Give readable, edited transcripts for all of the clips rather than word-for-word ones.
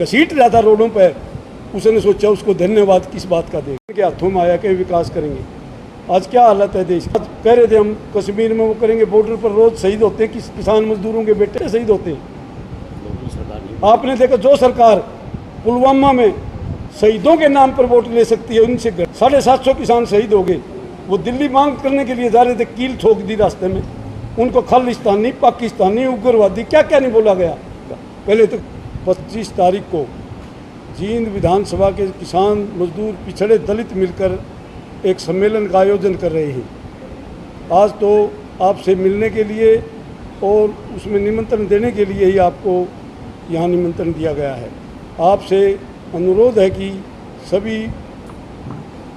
घसीट रहा था रोडों पर, उसने सोचा उसको धन्यवाद किस बात का दें के हाथों में आया कि विकास करेंगे। आज क्या हालत है देश। आज कह रहे थे हम कश्मीर में वो करेंगे, बॉर्डर पर रोज शहीद होते हैं, किसान मजदूरों के बेटे शहीद होते हैं। आपने देखा जो सरकार पुलवामा में शहीदों के नाम पर वोट ले सकती है, उनसे 750 किसान शहीद हो गए। वो दिल्ली मांग करने के लिए जा रहे थे, कील ठोक दी रास्ते में। उनको खालिस्तानी, पाकिस्तानी, उग्रवादी क्या क्या नहीं बोला गया। पहले तो 25 तारीख को जींद विधानसभा के किसान मजदूर पिछड़े दलित मिलकर एक सम्मेलन का आयोजन कर रहे हैं। आज तो आपसे मिलने के लिए और उसमें निमंत्रण देने के लिए ही आपको यहाँ निमंत्रण दिया गया है। आपसे अनुरोध है कि सभी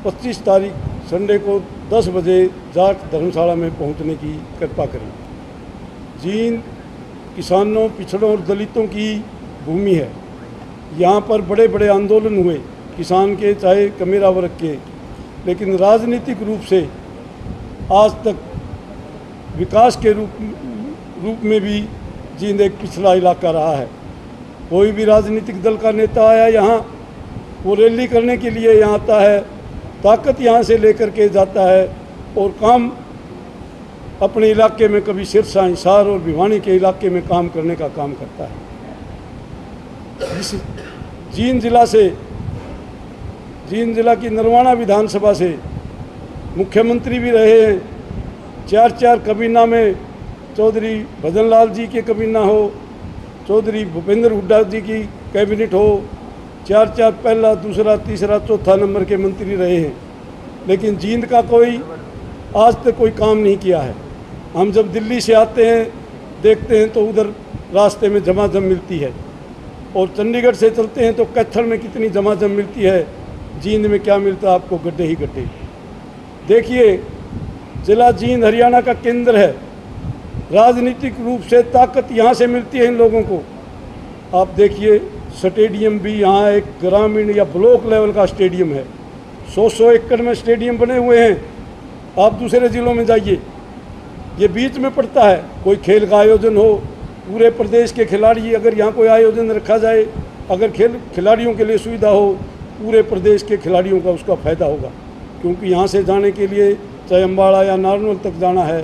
25 तारीख संडे को 10 बजे जाट धर्मशाला में पहुँचने की कृपा करें। जींद किसानों, पिछड़ों और दलितों की भूमि है। यहाँ पर बड़े बड़े आंदोलन हुए किसान के, चाहे कमेरा वर्ग के, लेकिन राजनीतिक रूप से आज तक विकास के रूप में भी जींद एक पिछड़ा इलाका रहा है। कोई भी राजनीतिक दल का नेता आया यहाँ, वो रैली करने के लिए यहाँ आता है, ताकत यहाँ से लेकर के जाता है और काम अपने इलाके में, कभी सिरसा, हिसार और भिवानी के इलाके में काम करने का काम करता है। इस जींद जिला की नरवाना विधानसभा से मुख्यमंत्री भी रहे हैं। 4 कबीना में चौधरी भजन लाल जी के कबीना हो, चौधरी भूपेंद्र हुड्डा जी की कैबिनेट हो, 4 पहला, दूसरा, तीसरा, चौथा नंबर के मंत्री रहे हैं। लेकिन जींद का कोई आज तक कोई काम नहीं किया है। हम जब दिल्ली से आते हैं, देखते हैं तो उधर रास्ते में झमाझम मिलती है, और चंडीगढ़ से चलते हैं तो कैथल में कितनी झमाझम मिलती है। जींद में क्या मिलता है आपको? गड्ढे ही गड्ढे। देखिए, जिला जींद हरियाणा का केंद्र है। राजनीतिक रूप से ताकत यहाँ से मिलती है इन लोगों को। आप देखिए, स्टेडियम भी यहाँ एक ग्रामीण या ब्लॉक लेवल का स्टेडियम है। 100 एकड़ में स्टेडियम बने हुए हैं। आप दूसरे ज़िलों में जाइए, ये बीच में पड़ता है। कोई खेल का आयोजन हो, पूरे प्रदेश के खिलाड़ी, अगर यहाँ कोई आयोजन रखा जाए, अगर खिलाड़ियों के लिए सुविधा हो, पूरे प्रदेश के खिलाड़ियों का उसका फ़ायदा होगा। क्योंकि यहाँ से जाने के लिए चाहे अम्बाड़ा या नारनौल तक जाना है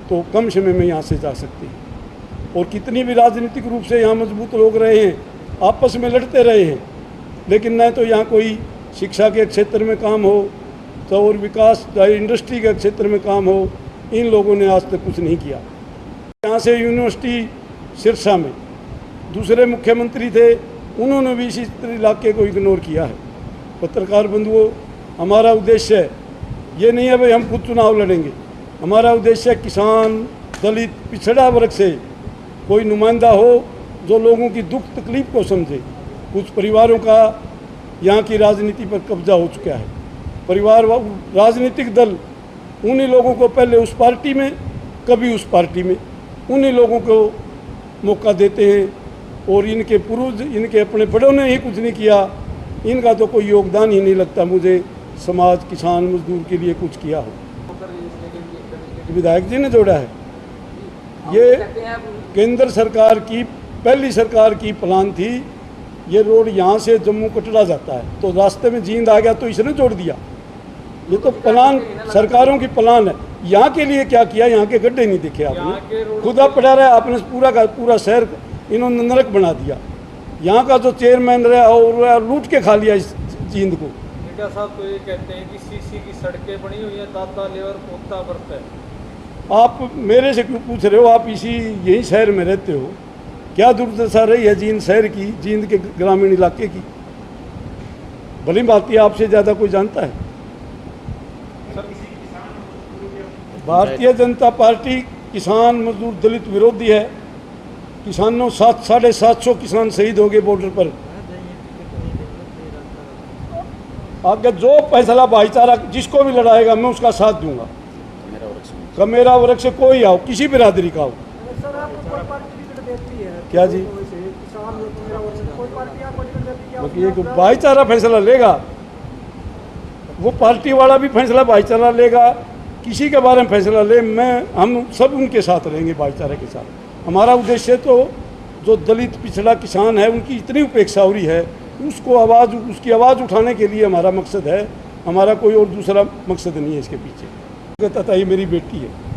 तो कम समय में यहाँ से जा सकते हैं। और कितनी भी राजनीतिक रूप से यहाँ मजबूत लोग रहे हैं, आपस में लड़ते रहे हैं, लेकिन न तो यहाँ कोई शिक्षा के क्षेत्र में काम हो, तो और विकास, चाहे इंडस्ट्री के क्षेत्र में काम हो, इन लोगों ने आज तक कुछ नहीं किया। यहाँ से यूनिवर्सिटी सिरसा में दूसरे मुख्यमंत्री थे, उन्होंने भी इसी इलाके को इग्नोर किया है। पत्रकार बंधुओं, हमारा उद्देश्य ये नहीं है भाई हम खुद चुनाव लड़ेंगे। हमारा उद्देश्य किसान, दलित, पिछड़ा वर्ग से कोई नुमाइंदा हो जो लोगों की दुख तकलीफ को समझे। कुछ परिवारों का यहाँ की राजनीति पर कब्जा हो चुका है। परिवार, राजनीतिक दल उन्हीं लोगों को पहले उस पार्टी में, कभी उस पार्टी में, उन्हीं लोगों को मौका देते हैं। और इनके पूर्वज, इनके अपने बड़ों ने ही कुछ नहीं किया। इनका तो कोई योगदान ही नहीं लगता मुझे समाज, किसान, मजदूर के लिए कुछ किया हो। विधायक जी ने जोड़ा है। ये केंद्र सरकार की, पहली सरकार की प्लान थी। ये रोड यहाँ से जम्मू कटरा जाता है, तो रास्ते में जींद आ गया तो इसने जोड़ दिया। ये तो प्लान, सरकारों की प्लान है। यहाँ के लिए क्या किया? यहाँ के गड्ढे नहीं दिखे आपने, खुदा पड़ा रहा है आपने। पूरा का पूरा शहर इन्होंने नरक बना दिया। यहाँ का जो चेयरमैन रहा और लूट के खा लिया इस जींद को। नेता साहब तो ये कहते हैं कि सीसी की सड़कें बनी हुई हैं, दाता लेवर पोता वर्त है। आप मेरे से क्यों पूछ रहे हो? आप यही शहर में रहते हो। क्या दुर्दशा रही है जींद शहर की, जींद के ग्रामीण इलाके की? भली बात आपसे ज़्यादा कोई जानता है? भारतीय जनता पार्टी किसान, मजदूर, दलित विरोधी है। किसानों 750 किसान शहीद हो गए बॉर्डर पर। आगे जो फैसला भाईचारा जिसको भी लड़ाएगा मैं उसका साथ दूंगा। कमेरा वर्ग से कोई आओ, किसी बिरादरी का हो। क्या जी? ये भाईचारा फैसला लेगा, वो पार्टी वाला भी फैसला भाईचारा लेगा। किसी के बारे में फैसला ले, हम सब उनके साथ रहेंगे, भाईचारे के साथ। हमारा उद्देश्य तो जो दलित पिछड़ा किसान है उनकी इतनी उपेक्षा हो रही है, उसकी आवाज़ उठाने के लिए हमारा मकसद है। हमारा कोई और दूसरा मकसद नहीं है इसके पीछे। तथा ये मेरी बेटी है।